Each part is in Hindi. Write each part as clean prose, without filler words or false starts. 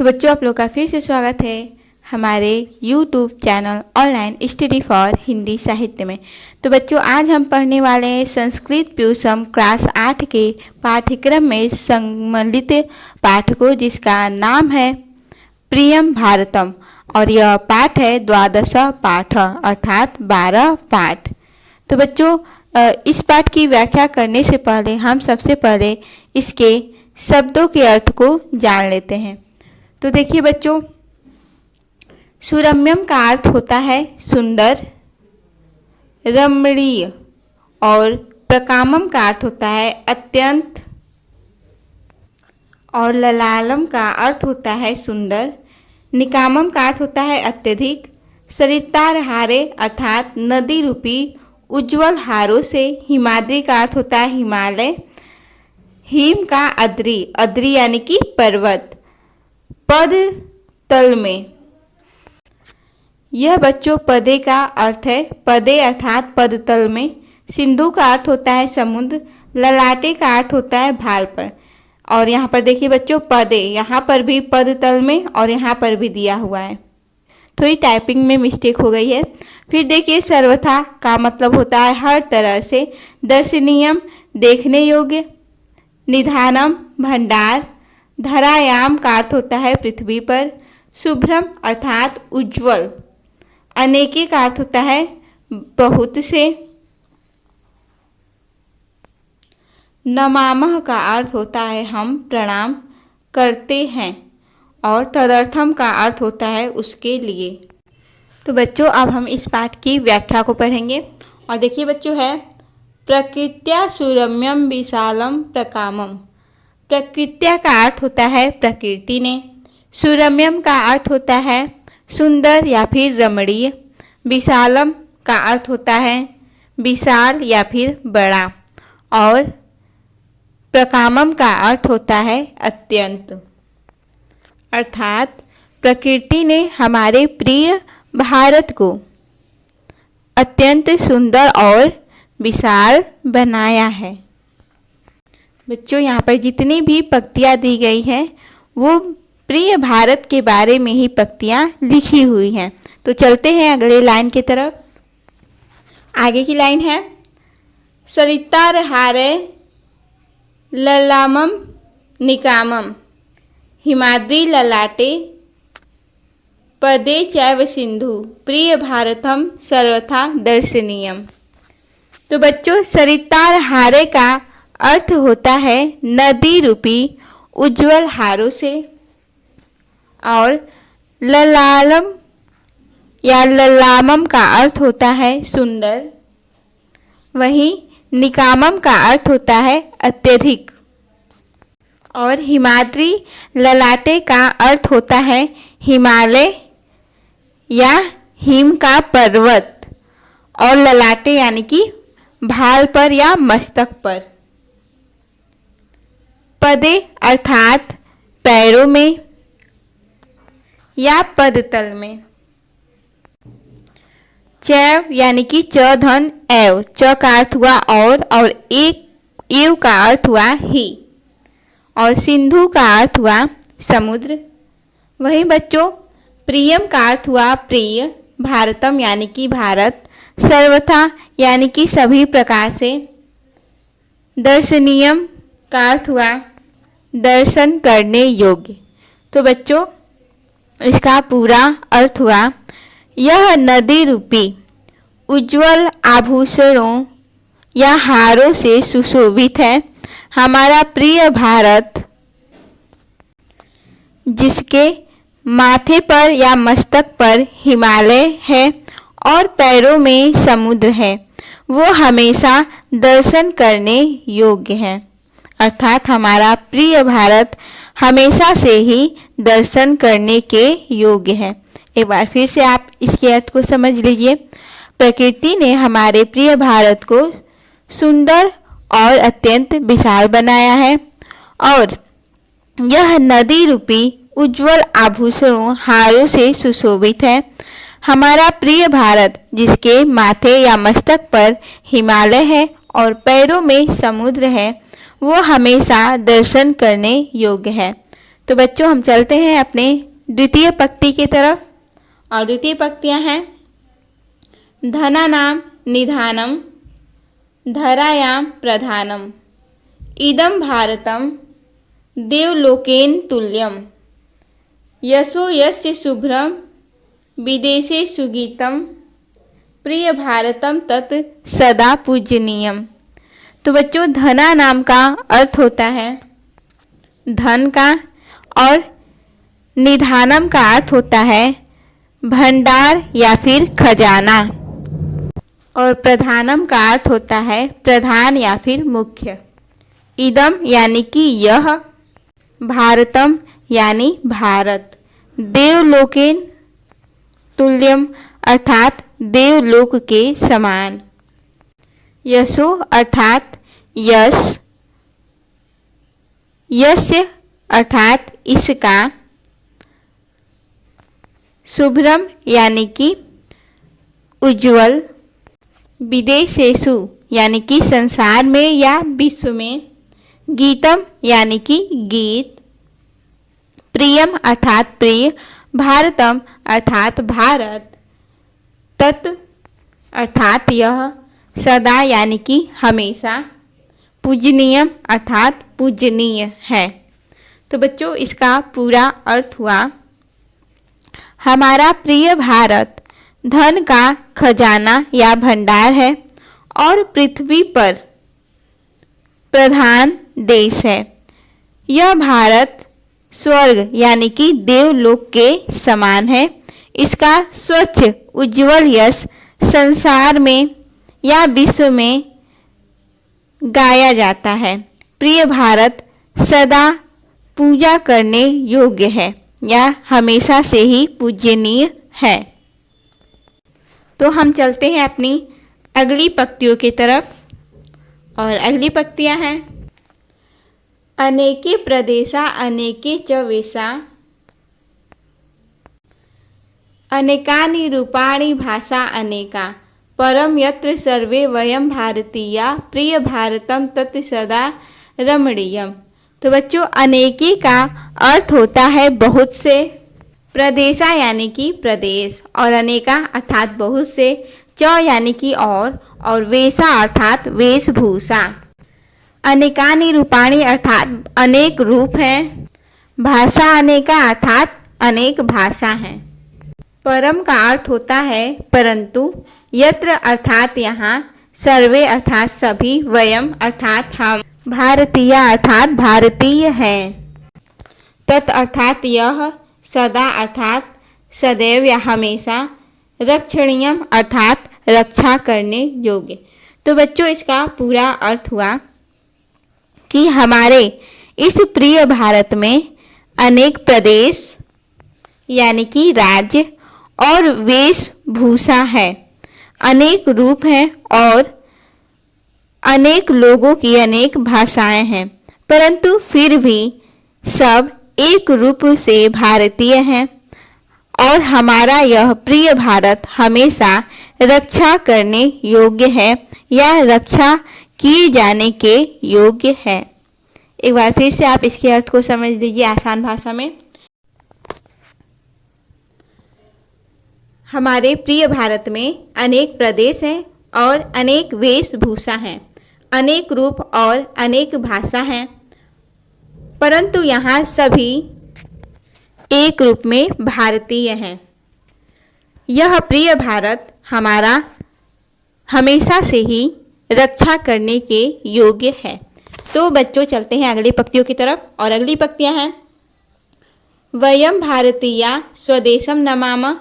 तो बच्चों, आप लोग का फिर से स्वागत है हमारे YouTube channel online study for Hindi साहित्य में। तो बच्चों, आज हम पढ़ने वाले हैं संस्कृत प्यूसम क्लास 8 के पाठ्यक्रम में सम्मिलित पाठ को, जिसका नाम है प्रियम भारतम, और यह पाठ है द्वादश पाठ अर्थात 12 पाठ। तो बच्चों, इस पाठ की व्याख्या करने से पहले हम सबसे पहले इसके शब्दों के अर्थ को जान लेते हैं। तो देखिए बच्चों, सुरम्यम का अर्थ होता है सुंदर, रमणीय, और प्रकामम का अर्थ होता है अत्यंत, और ललालम का अर्थ होता है सुंदर, निकामम का अर्थ होता है अत्यधिक, सरितार हारे अर्थात नदी रूपी उज्ज्वल हारों से, हिमाद्री का अर्थ होता है हिमालय, हिम का अद्री, अद्री यानी कि पर्वत, पद तल में। यह बच्चों पदे का अर्थ है पदे अर्थात पद तल में। सिंधु का अर्थ होता है समुद्र, ललाटे का अर्थ होता है भाल पर। और यहाँ पर देखिए बच्चों, पदे, यहाँ पर भी पद तल में और यहाँ पर भी दिया हुआ है, थोड़ी टाइपिंग में मिस्टेक हो गई है। फिर देखिए, सर्वथा का मतलब होता है हर तरह से, दर्शनीयम देखने योग्य, निधानम भंडार, धरायाम का अर्थ होता है पृथ्वी पर, शुभ्रम अर्थात उज्ज्वल, अनेके का अर्थ होता है बहुत से, नमामः का अर्थ होता है हम प्रणाम करते हैं, और तदर्थम का अर्थ होता है उसके लिए। तो बच्चों, अब हम इस पाठ की व्याख्या को पढ़ेंगे। और देखिए बच्चों, है प्रकृत्या सुरम्यम विशालम प्रकामम। प्रकृत्या का अर्थ होता है प्रकृति ने, सुरम्यम का अर्थ होता है सुंदर या फिर रमणीय, विशालम का अर्थ होता है विशाल या फिर बड़ा, और प्रकामम का अर्थ होता है अत्यंत। अर्थात प्रकृति ने हमारे प्रिय भारत को अत्यंत सुंदर और विशाल बनाया है। बच्चों, यहाँ पर जितनी भी पंक्तियाँ दी गई हैं वो प्रिय भारत के बारे में ही पंक्तियाँ लिखी हुई हैं। तो चलते हैं अगले लाइन की तरफ। आगे की लाइन है सरितार हारे ललामम निकामम, हिमाद्री ललाटे, पदे चैव सिंधु, प्रिय भारतम सर्वथा दर्शनीयम। तो बच्चों, सरितार हारे का अर्थ होता है नदी रूपी उज्ज्वल हारों से, और ललालम या ललामम का अर्थ होता है सुंदर, वहीं निकामम का अर्थ होता है अत्यधिक, और हिमाद्री ललाटे का अर्थ होता है हिमालय या हिम का पर्वत, और ललाटे यानी कि भाल पर या मस्तक पर। पदे अर्थात पैरों में या पदतल में। चैव यानी कि च धन एव, च का अर्थ हुआ और एक एव का अर्थ हुआ ही, और सिंधु का अर्थ हुआ समुद्र। वहीं बच्चों, प्रियम का अर्थ हुआ प्रिय, भारतम यानी कि भारत, सर्वथा यानी कि सभी प्रकार से, दर्शनीयम का अर्थ हुआ दर्शन करने योग्य। तो बच्चों, इसका पूरा अर्थ हुआ यह नदी रूपी उज्ज्वल आभूषणों या हारों से सुशोभित है, हमारा प्रिय भारत, जिसके माथे पर या मस्तक पर हिमालय है और पैरों में समुद्र है, वो हमेशा दर्शन करने योग्य है। अर्थात हमारा प्रिय भारत हमेशा से ही दर्शन करने के योग्य है। एक बार फिर से आप इसके अर्थ को समझ लीजिए। प्रकृति ने हमारे प्रिय भारत को सुंदर और अत्यंत विशाल बनाया है, और यह नदी रूपी उज्ज्वल आभूषणों हारों से सुशोभित है, हमारा प्रिय भारत, जिसके माथे या मस्तक पर हिमालय है और पैरों में समुद्र है, वो हमेशा दर्शन करने योग्य है। तो बच्चों हम चलते हैं अपने द्वितीय पंक्ति की तरफ और द्वितीय पंक्तियां हैं धनानां निधानम धरायां प्रधानम इदं भारतं देवलोकेन तुल्यम यशो यस्य शुभ्रम विदेशे सुगीतम प्रिय भारतम तत् सदा पूजनीयम। तो बच्चों धना नाम का अर्थ होता है धन का और निधानम का अर्थ होता है भंडार या फिर खजाना और प्रधानम का अर्थ होता है प्रधान या फिर मुख्य। इदम यानी कि यह, भारतम यानी भारत, देवलोकेन तुल्यम अर्थात देवलोक के समान, यशो अर्थात यश, यस्य अर्थात इसका, शुभ्रम यानी कि उज्ज्वल, विदेशेषु यानी कि संसार में या विश्व में, गीतम यानी कि गीत, प्रियम अर्थात प्रिय, भारतम अर्थात भारत, तत् अर्थात यह, सदा यानी कि हमेशा, पूजनीयम अर्थात पूजनीय है। तो बच्चों इसका पूरा अर्थ हुआ हमारा प्रिय भारत धन का खजाना या भंडार है और पृथ्वी पर प्रधान देश है। यह भारत स्वर्ग यानी कि देवलोक के समान है। इसका स्वच्छ उज्ज्वल यश संसार में या विश्व में गाया जाता है। प्रिय भारत सदा पूजा करने योग्य है या हमेशा से ही पूजनीय है। तो हम चलते हैं अपनी अगली पंक्तियों की तरफ और अगली पंक्तियां हैं अनेके प्रदेशा अनेके च वेशा अनेकानि रूपाणि भाषा अनेका परम यत्र सर्वे वयम भारतीया प्रिय भारतम तत् सदा रमणीयम। तो बच्चों अनेकी का अर्थ होता है बहुत से, प्रदेशा यानी कि प्रदेश और अनेका अर्थात बहुत से, च यानी कि और वेशा अर्थात वेशभूषा, अनेकानि रूपाणि अर्थात अनेक रूप हैं, भाषा अनेका अर्थात अनेक भाषा हैं, परम का अर्थ होता है परंतु, यत्र अर्थात यहाँ, सर्वे अर्थात सभी, वयम अर्थात हम, भारतीय अर्थात भारतीय हैं, तत् अर्थात यह, सदा अर्थात सदैव या हमेशा, रक्षणीयम अर्थात रक्षा करने योग्य। तो बच्चों इसका पूरा अर्थ हुआ कि हमारे इस प्रिय भारत में अनेक प्रदेश यानी कि राज्य और वेशभूषा है, अनेक रूप हैं और अनेक लोगों की अनेक भाषाएं हैं, परंतु फिर भी सब एक रूप से भारतीय हैं और हमारा यह प्रिय भारत हमेशा रक्षा करने योग्य है या रक्षा किए जाने के योग्य है। एक बार फिर से आप इसके अर्थ को समझ लीजिए आसान भाषा में। हमारे प्रिय भारत में अनेक प्रदेश हैं और अनेक वेशभूषा हैं, अनेक रूप और अनेक भाषा हैं, परंतु यहाँ सभी एक रूप में भारतीय हैं। यह प्रिय भारत हमारा हमेशा से ही रक्षा करने के योग्य है। तो बच्चों चलते हैं अगली पंक्तियों की तरफ और अगली पंक्तियां हैं वयम भारतीया स्वदेशम नमामः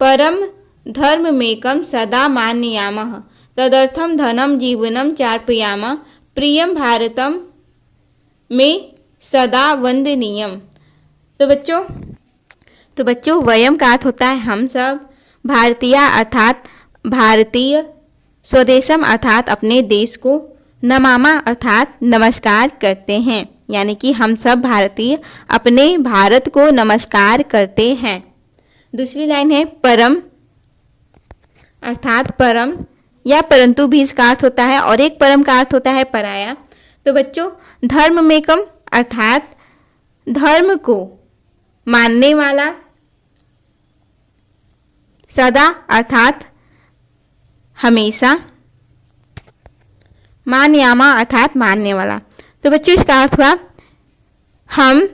परम धर्ममेकं सदा मानयामः तदर्थम धनम जीवनम चार्पयामः प्रियम भारतम में सदा वंदनीयम। तो बच्चों वयम का अर्थ होता है हम सब, भारतीय अर्थात भारतीय, स्वदेशम अर्थात अपने देश को, नमामा अर्थात नमस्कार करते हैं, यानी कि हम सब भारतीय अपने भारत को नमस्कार करते हैं। दूसरी लाइन है परम अर्थात परम या परंतु भी इसका अर्थ होता है और एक परम का अर्थ होता है पराया। तो बच्चों धर्ममेकम अर्थात धर्म को मानने वाला, सदा अर्थात हमेशा, मानयामा अर्थात मानने वाला। तो बच्चों इसका अर्थ हुआ हम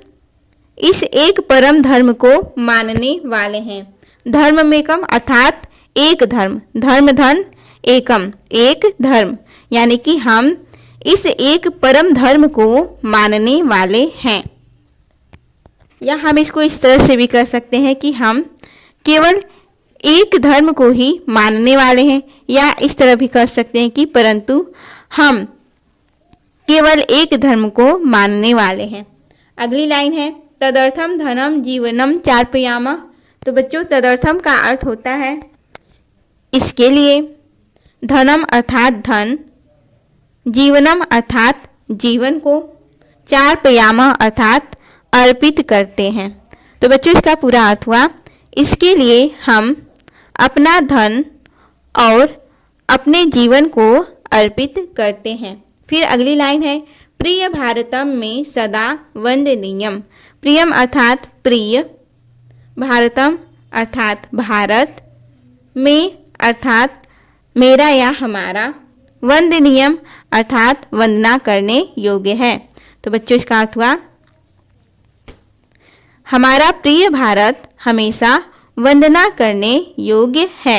इस एक परम धर्म को मानने वाले हैं। धर्ममेकम अर्थात एक धर्म, धर्म धन एकम, एक धर्म, यानी कि हम इस एक परम धर्म को मानने वाले हैं। या हम इसको इस तरह से भी कर सकते हैं कि हम केवल एक धर्म को ही मानने वाले हैं, या इस तरह भी कर सकते हैं कि परंतु हम केवल एक धर्म को मानने वाले हैं। अगली लाइन है तदर्थम धनम जीवनम चार्पयाम। तो बच्चों तदर्थम का अर्थ होता है इसके लिए, धनम अर्थात धन, जीवनम अर्थात जीवन को, चार्पयाम अर्थात अर्पित करते हैं। तो बच्चों इसका पूरा अर्थ हुआ इसके लिए हम अपना धन और अपने जीवन को अर्पित करते हैं। फिर अगली लाइन है प्रिय भारतम में सदा वंदनीयम। प्रियम अर्थात प्रिय, भारतम अर्थात भारत, में अर्थात मेरा या हमारा, वंदनीयम अर्थात वंदना करने योग्य है। तो बच्चों इसका अर्थ हुआ हमारा प्रिय भारत हमेशा वंदना करने योग्य है।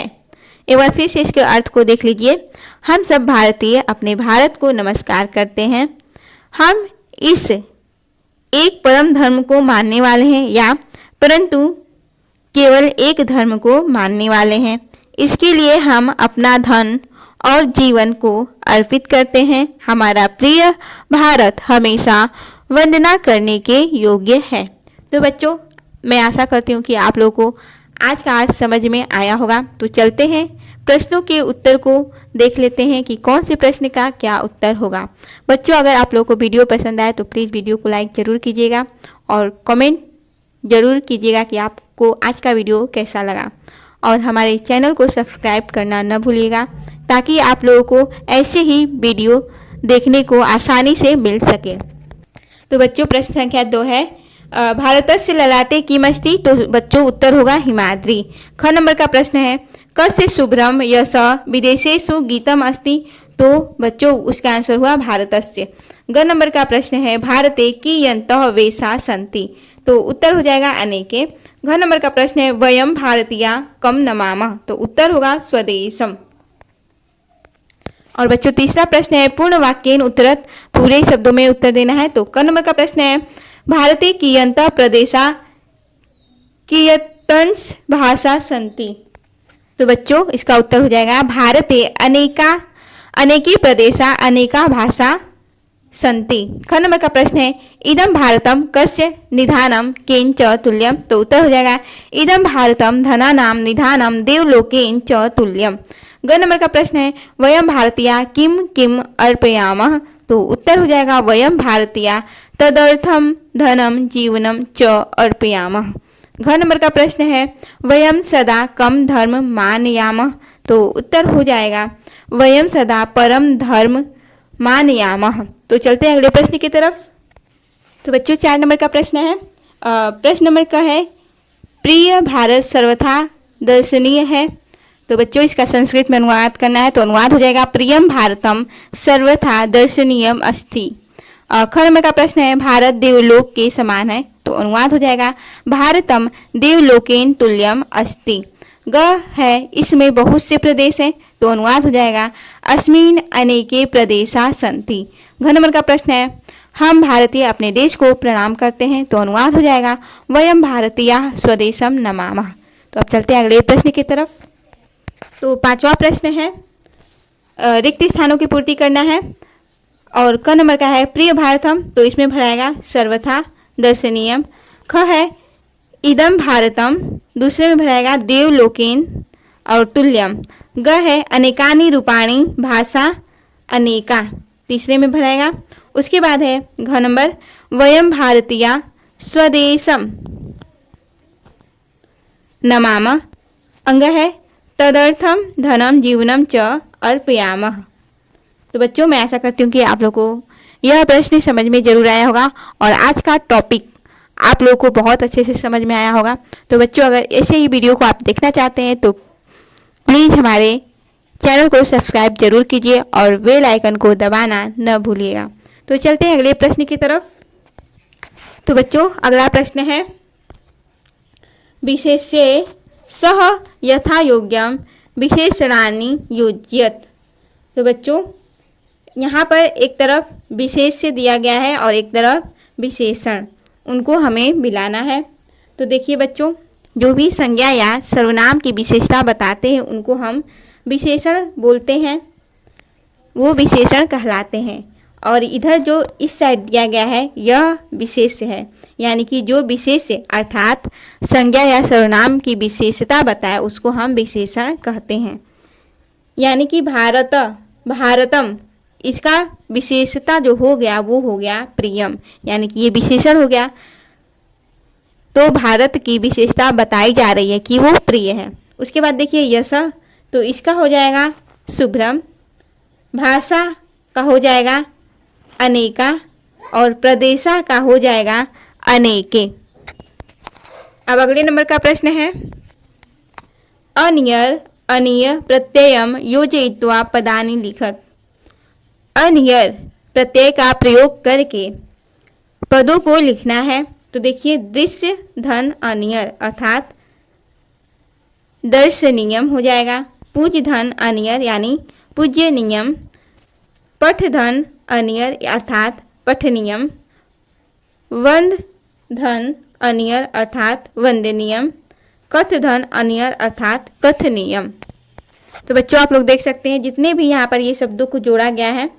एक बार फिर से इसके अर्थ को देख लीजिए। हम सब भारतीय अपने भारत को नमस्कार करते हैं। हम इस एक परम धर्म को मानने वाले हैं, या परंतु केवल एक धर्म को मानने वाले हैं। इसके लिए हम अपना धन और जीवन को अर्पित करते हैं। हमारा प्रिय भारत हमेशा वंदना करने के योग्य है। तो बच्चों मैं आशा करती हूँ कि आप लोगों को आज का अर्थ समझ में आया होगा। तो चलते हैं प्रश्नों के उत्तर को देख लेते हैं कि कौन से प्रश्न का क्या उत्तर होगा। बच्चों अगर आप लोगों को वीडियो पसंद आए तो प्लीज़ वीडियो को लाइक ज़रूर कीजिएगा और कमेंट ज़रूर कीजिएगा कि आपको आज का वीडियो कैसा लगा, और हमारे चैनल को सब्सक्राइब करना न भूलिएगा ताकि आप लोगों को ऐसे ही वीडियो देखने को आसानी से मिल सके। तो बच्चों प्रश्न संख्या 2 है भारतस्य ललाटे किमस्ति। तो बच्चों उत्तर होगा हिमाद्री। ख नंबर का प्रश्न है कस्य शुभ्रम यश विदेशेषु गीतम अस्ति। तो बच्चों उसका आंसर हुआ भारतस्य। ग नंबर का प्रश्न है भारते कियन्तः वेशा सन्ति। तो उत्तर हो जाएगा अनेके। घ नंबर का प्रश्न है वयम भारतीया कम नमामः। तो उत्तर होगा स्वदेशम। और बच्चों तीसरा प्रश्न है पूर्ण वाक्येन उत्तरत। पूरे शब्दों में उत्तर देना है। तो क नंबर का प्रश्न है भारते कियन्तः प्रदेशा कियतंश भाषा सन्ति। तो बच्चों इसका उत्तर हो जाएगा भारते अनेकी प्रदेशा अनेका भाषा सन्ति। ख नंबर का प्रश्न है इदम भारतम कस्य निधानम केन च तुल्यम। तो उत्तर हो जाएगा इदम भारतम धनानाम निधानम देवलोकेन च तुल्यम। ग नंबर का प्रश्न है वयम भारतीया किम किम अर्पयामः। तो उत्तर हो जाएगा वयम भारतीया तदर्थम धनम जीवनम च अर्पयामः। घ नंबर का प्रश्न है वयम सदा कम धर्म मानयामः। तो उत्तर हो जाएगा वयम सदा परम धर्म मानयामः। तो चलते हैं अगले प्रश्न की तरफ। तो बच्चों 4 नंबर का प्रश्न है प्रश्न नंबर का है प्रिय भारत सर्वथा दर्शनीय है। तो बच्चों इसका संस्कृत में अनुवाद करना है। तो अनुवाद हो जाएगा प्रियम भारतम सर्वथा दर्शनीयम अस्ति। ख नंबर का प्रश्न है भारत देवलोक के समान है। तो अनुवाद हो जाएगा भारतम देवलोकेन तुल्यम अस्ति। ग है इसमें बहुत से प्रदेश हैं। तो अनुवाद हो जाएगा अस्मिन् अनेके प्रदेशा सन्ति। घ नंबर का प्रश्न है हम भारतीय अपने देश को प्रणाम करते हैं। तो अनुवाद हो जाएगा वयम भारतीयाः स्वदेशम नमामः। तो अब चलते हैं अगले प्रश्न की तरफ। तो 5वां प्रश्न है रिक्त स्थानों की पूर्ति करना है। और क नंबर का है प्रिय भारतम। तो इसमें भराएगा सर्वथा दर्शनीयम। ख है इदम भारतम, दूसरे में भराएगा देवलोकेन और तुल्यम। ग है अनेकानि रूपाणी भाषा अनेका, तीसरे में भराएगा। उसके बाद है घ नंबर वयम भारतीया स्वदेशम नमामः। अंग है तदर्थम धनम जीवनम च अर्पयामः। तो बच्चों मैं आशा करती हूँ कि आप लोगों को यह प्रश्न समझ में जरूर आया होगा और आज का टॉपिक आप लोगों को बहुत अच्छे से समझ में आया होगा। तो बच्चों, अगर ऐसे ही वीडियो को आप देखना चाहते हैं तो प्लीज़ हमारे चैनल को सब्सक्राइब जरूर कीजिए और बेल आइकन को दबाना न भूलिएगा। तो चलते हैं अगले प्रश्न की तरफ। तो बच्चों, अगला प्रश्न है विशेष्य सह यथा योग्यम विशेषणानि योज्यत। तो बच्चों, यहाँ पर एक तरफ विशेष्य दिया गया है और एक तरफ विशेषण, उनको हमें मिलाना है। तो देखिए बच्चों, जो भी संज्ञा या सर्वनाम की विशेषता बताते हैं उनको हम विशेषण बोलते हैं, वो विशेषण कहलाते हैं। और इधर जो इस साइड दिया गया है यह विशेष्य है, यानी कि जो विशेष्य अर्थात संज्ञा या सर्वनाम की विशेषता बताए उसको हम विशेषण कहते हैं। यानी कि भारत, भारतम, इसका विशेषता जो हो गया वो हो गया प्रियम, यानी कि ये विशेषण हो गया। तो भारत की विशेषता बताई जा रही है कि वो प्रिय है। उसके बाद देखिए यश, तो इसका हो जाएगा शुभ्रम, भाषा का हो जाएगा अनेका और प्रदेशा का हो जाएगा अनेके। अब अगले नंबर का प्रश्न है अनियर अनीय प्रत्ययम योजयित्वा पदानि लिखत। अनियर प्रत्यय का प्रयोग करके पदों को लिखना है। तो देखिए दृश्य धन अनियर अर्थात दर्शनीयम हो जाएगा, पूज्य धन अनियर यानी पूज्यनीयम, पठ धन अनियर अर्थात पठनीयम, वंद धन अनियर अर्थात वंदनीयम, कथ धन अनियर अर्थात कथनीयम। तो बच्चों, आप लोग देख सकते हैं जितने भी यहाँ पर ये शब्दों को जोड़ा गया है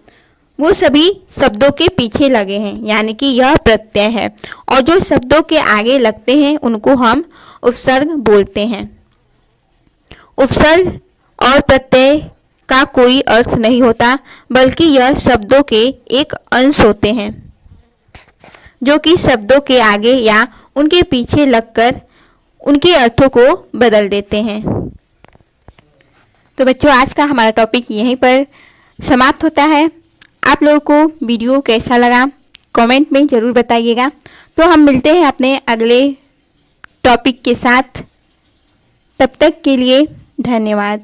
वो सभी शब्दों के पीछे लगे हैं, यानी कि यह प्रत्यय है। और जो शब्दों के आगे लगते हैं उनको हम उपसर्ग बोलते हैं। उपसर्ग और प्रत्यय का कोई अर्थ नहीं होता, बल्कि यह शब्दों के एक अंश होते हैं जो कि शब्दों के आगे या उनके पीछे लगकर उनके अर्थों को बदल देते हैं। तो बच्चों, आज का हमारा टॉपिक यहीं पर समाप्त होता है। आप लोगों को वीडियो कैसा लगा कमेंट में ज़रूर बताइएगा। तो हम मिलते हैं अपने अगले टॉपिक के साथ, तब तक के लिए धन्यवाद।